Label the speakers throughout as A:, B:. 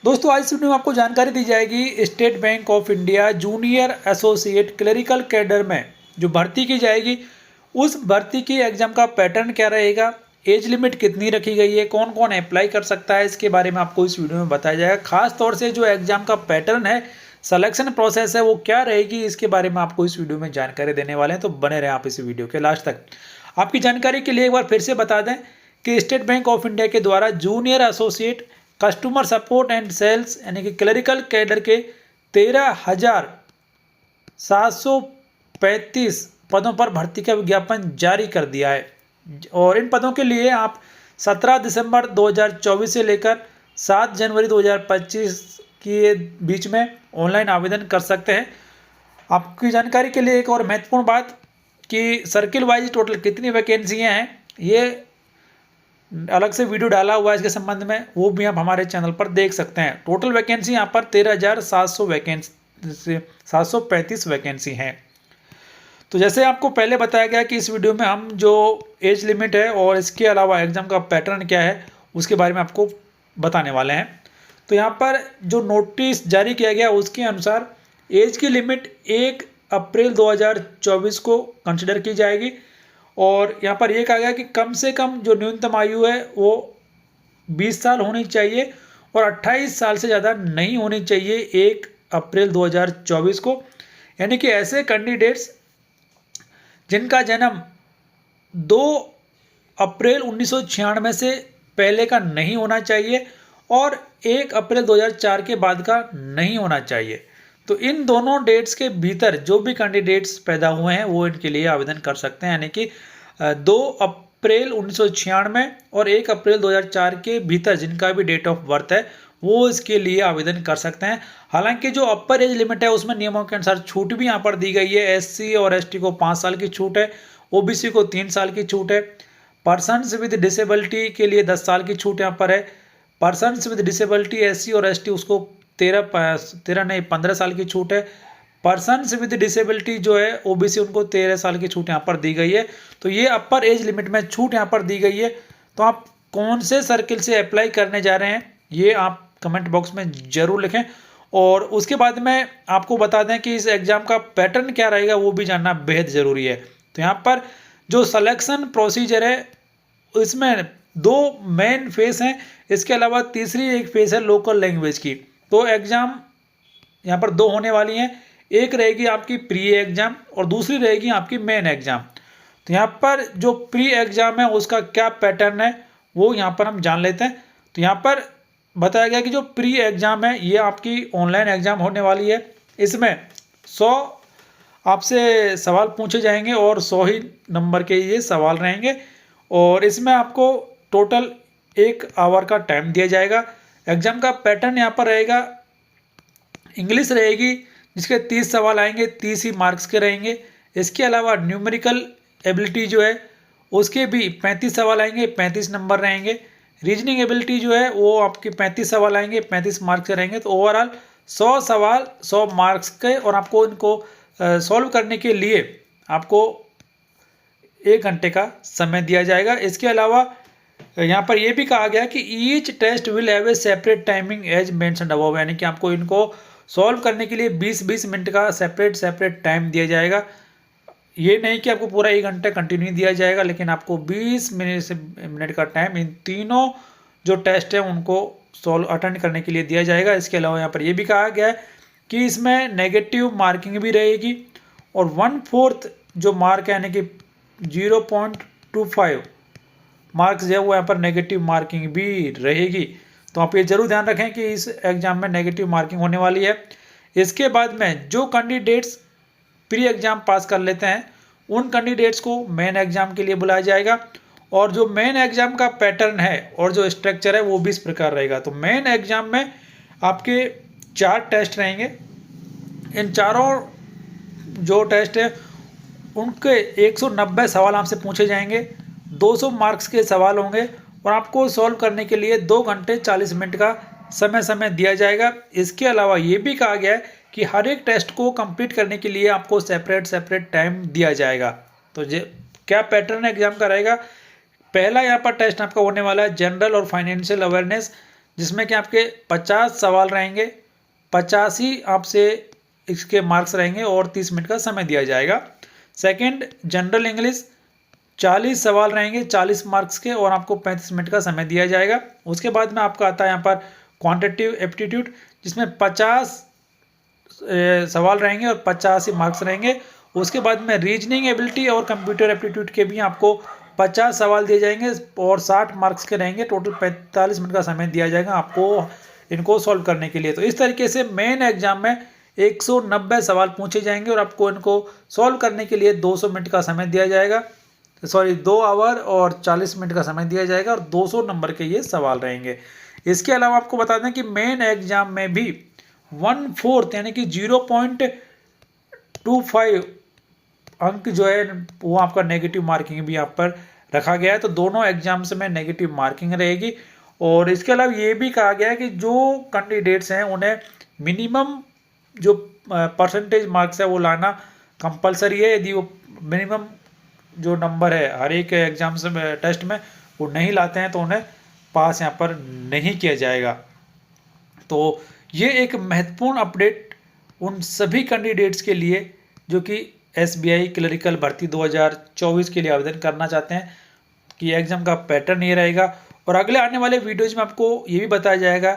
A: दोस्तों आज इस वीडियो में आपको जानकारी दी जाएगी state bank of India junior associate clerical cadre में जो भर्ती की जाएगी उस भर्ती की एग्जाम का पैटर्न क्या रहेगा, एज लिमिट कितनी रखी गई है, कौन कौन अप्लाई कर सकता है, इसके बारे में आपको इस वीडियो में बताया जाएगा। खास तौर से जो एग्जाम का पैटर्न है, सिलेक्शन प्रोसेस है, वो क्या रहेगी, इसके बारे में आपको इस वीडियो में जानकारी देने वाले हैं। तो बने रहें आप इस वीडियो के लास्ट तक। आपकी जानकारी के लिए एक बार फिर से बता दें कि स्टेट बैंक ऑफ इंडिया के द्वारा junior associate customer support and sales यानी कि क्लरिकल कैडर के 13,735 पदों पर भर्ती का विज्ञापन जारी कर दिया है और इन पदों के लिए आप 17 दिसंबर 2024 से लेकर 7 जनवरी 2025 के बीच में ऑनलाइन आवेदन कर सकते हैं। आपकी जानकारी के लिए एक और महत्वपूर्ण बात कि सर्किल वाइज टोटल कितनी वैकेंसियाँ हैं, ये अलग से वीडियो डाला हुआ है इसके संबंध में, वो भी आप हमारे चैनल पर देख सकते हैं। टोटल वैकेंसी यहाँ पर 13,735 वैकेंसी हैं। तो जैसे आपको पहले बताया गया कि इस वीडियो में हम जो एज लिमिट है और इसके अलावा एग्जाम का पैटर्न क्या है उसके बारे में आपको बताने वाले हैं। तो यहाँ पर जो नोटिस जारी किया गया उसके अनुसार एज की लिमिट 1 अप्रैल 2024 को कंसिडर की जाएगी और यहाँ पर यह कहा गया कि कम से कम जो न्यूनतम आयु है वो 20 साल होनी चाहिए और 28 साल से ज़्यादा नहीं होनी चाहिए 1 अप्रैल 2024 को। यानी कि ऐसे कैंडिडेट्स जिनका जन्म 2 अप्रैल 1996 से पहले का नहीं होना चाहिए और 1 अप्रैल 2004 के बाद का नहीं होना चाहिए। तो इन दोनों डेट्स के भीतर जो भी कैंडिडेट्स पैदा हुए हैं वो इनके लिए आवेदन कर सकते हैं। यानी कि 2 अप्रैल 1996 और 1 अप्रैल 2004 के भीतर जिनका भी डेट ऑफ बर्थ है वो इसके लिए आवेदन कर सकते हैं। हालांकि जो अपर एज लिमिट है उसमें नियमों के अनुसार छूट भी यहाँ पर दी गई है। एससी और एसटी को 5 साल की छूट है, ओबीसी को 3 साल की छूट है, पर्सन्स विद डिसेबिलिटी के लिए 10 साल की छूट यहाँ पर है। पर्सन्स विद डिसेबिलिटी एससी और एसटी उसको 15 साल की छूट है। पर्सन्स विद डिसेबिलिटी जो है ओबीसी उनको 13 साल की छूट यहाँ पर दी गई है। तो ये अपर एज लिमिट में छूट यहाँ पर दी गई है। तो आप कौन से सर्किल से अप्लाई करने जा रहे हैं ये आप कमेंट बॉक्स में जरूर लिखें और उसके बाद में आपको बता दें कि इस एग्जाम का पैटर्न क्या रहेगा वो भी जानना बेहद ज़रूरी है। तो यहाँ पर जो सिलेक्शन प्रोसीजर है इसमें 2 मेन फेस हैं, इसके अलावा तीसरी एक फेस है लोकल लैंग्वेज की। तो एग्ज़ाम यहाँ पर 2 होने वाली हैं, एक रहेगी आपकी प्री एग्ज़ाम और दूसरी रहेगी आपकी मेन एग्ज़ाम। तो यहाँ पर जो प्री एग्ज़ाम है उसका क्या पैटर्न है वो यहाँ पर हम जान लेते हैं। तो यहाँ पर बताया गया कि जो प्री एग्ज़ाम है ये आपकी ऑनलाइन एग्ज़ाम होने वाली है। इसमें 100 आपसे सवाल पूछे जाएंगे और 100 ही नंबर के ये सवाल रहेंगे और इसमें आपको टोटल 1 आवर का टाइम दिया जाएगा। एग्ज़ाम का पैटर्न यहाँ पर रहेगा, इंग्लिश रहेगी जिसके 30 सवाल आएंगे, 30 ही मार्क्स के रहेंगे। इसके अलावा न्यूमेरिकल एबिलिटी जो है उसके भी 35 सवाल आएंगे, 35 नंबर रहेंगे। रीजनिंग एबिलिटी जो है वो आपके 35 सवाल आएंगे, 35 मार्क्स के रहेंगे। तो ओवरऑल 100 सवाल 100 मार्क्स के और आपको इनको सॉल्व करने के लिए आपको 1 घंटे का समय दिया जाएगा। इसके अलावा यहाँ पर यह भी कहा गया कि each test will have a separate timing as mentioned above, यानी कि आपको इनको सॉल्व करने के लिए 20-20 मिनट का सेपरेट टाइम दिया जाएगा। ये नहीं कि आपको पूरा 1 घंटा कंटिन्यू दिया जाएगा, लेकिन आपको 20 मिनट का टाइम इन तीनों जो टेस्ट है उनको सॉल्व अटेंड करने के लिए दिया जाएगा। इसके अलावा यहाँ पर यह भी कहा गया है कि इसमें नेगेटिव मार्किंग भी रहेगी और 1/4 जो मार्क है यानी कि 0.25 मार्क्स जो है वो यहाँ पर नेगेटिव मार्किंग भी रहेगी। तो आप ये जरूर ध्यान रखें कि इस एग्जाम में नेगेटिव मार्किंग होने वाली है। इसके बाद में जो कैंडिडेट्स प्री एग्जाम पास कर लेते हैं उन कैंडिडेट्स को मेन एग्जाम के लिए बुलाया जाएगा और जो मेन एग्जाम का पैटर्न है और जो स्ट्रक्चर है वो भी इस प्रकार रहेगा। तो मेन एग्जाम में आपके 4 टेस्ट रहेंगे। इन चारों जो टेस्ट है उनके 190 सवाल आपसे पूछे जाएंगे, 200 मार्क्स के सवाल होंगे और आपको सॉल्व करने के लिए 2 घंटे 40 मिनट का समय दिया जाएगा। इसके अलावा ये भी कहा गया है कि हर एक टेस्ट को कंप्लीट करने के लिए आपको सेपरेट टाइम दिया जाएगा। तो क्या पैटर्न एग्जाम का रहेगा, पहला यहाँ पर टेस्ट आपका होने वाला है जनरल और फाइनेंशियल अवेयरनेस, जिसमें कि आपके 50 सवाल रहेंगे, 50 ही आपसे इसके मार्क्स रहेंगे और 30 मिनट का समय दिया जाएगा। सेकंड, जनरल इंग्लिश 40 सवाल रहेंगे, 40 मार्क्स के और आपको 35 मिनट का समय दिया जाएगा। उसके बाद में आपका आता है यहाँ पर क्वांटिटेटिव एप्टीट्यूड, जिसमें 50 सवाल रहेंगे और 50 ही मार्क्स रहेंगे। उसके बाद में रीजनिंग एबिलिटी और कंप्यूटर एप्टीट्यूड के भी आपको 50 सवाल दिए जाएंगे और 60 मार्क्स के रहेंगे। टोटल 45 मिनट का समय दिया जाएगा आपको इनको सॉल्व करने के लिए। तो इस तरीके से मेन एग्जाम में 190 सवाल पूछे जाएंगे और आपको इनको सॉल्व करने के लिए 200 मिनट का समय दिया जाएगा, 2 आवर और 40 मिनट का समय दिया जाएगा और 200 नंबर के ये सवाल रहेंगे। इसके अलावा आपको बता दें कि मेन एग्जाम में भी 1/4 यानी कि 0.25 अंक जो है वो आपका नेगेटिव मार्किंग भी यहाँ पर रखा गया है। तो दोनों एग्जाम्स में नेगेटिव मार्किंग रहेगी। और इसके अलावा ये भी कहा गया है कि जो कैंडिडेट्स हैं उन्हें मिनिमम जो परसेंटेज मार्क्स है वो लाना कंपलसरी है। यदि वो मिनिमम जो नंबर है हर एक एग्जाम्स में टेस्ट में वो नहीं लाते हैं तो उन्हें पास यहाँ पर नहीं किया जाएगा। तो ये एक महत्वपूर्ण अपडेट उन सभी कैंडिडेट्स के लिए जो कि SBI क्लरिकल भर्ती 2024 के लिए आवेदन करना चाहते हैं कि एग्ज़ाम का पैटर्न ये रहेगा। और अगले आने वाले वीडियोज़ में आपको ये भी बताया जाएगा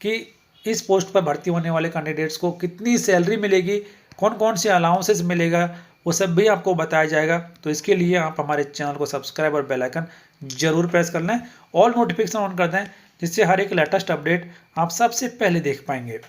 A: कि इस पोस्ट पर भर्ती होने वाले कैंडिडेट्स को कितनी सैलरी मिलेगी, कौन कौन से अलाउंसेस मिलेगा, वो सब भी आपको बताया जाएगा। तो इसके लिए आप हमारे चैनल को सब्सक्राइब और बेल आइकन जरूर प्रेस कर लें, ऑल नोटिफिकेशन ऑन कर दें, जिससे हर एक लेटेस्ट अपडेट आप सबसे पहले देख पाएंगे।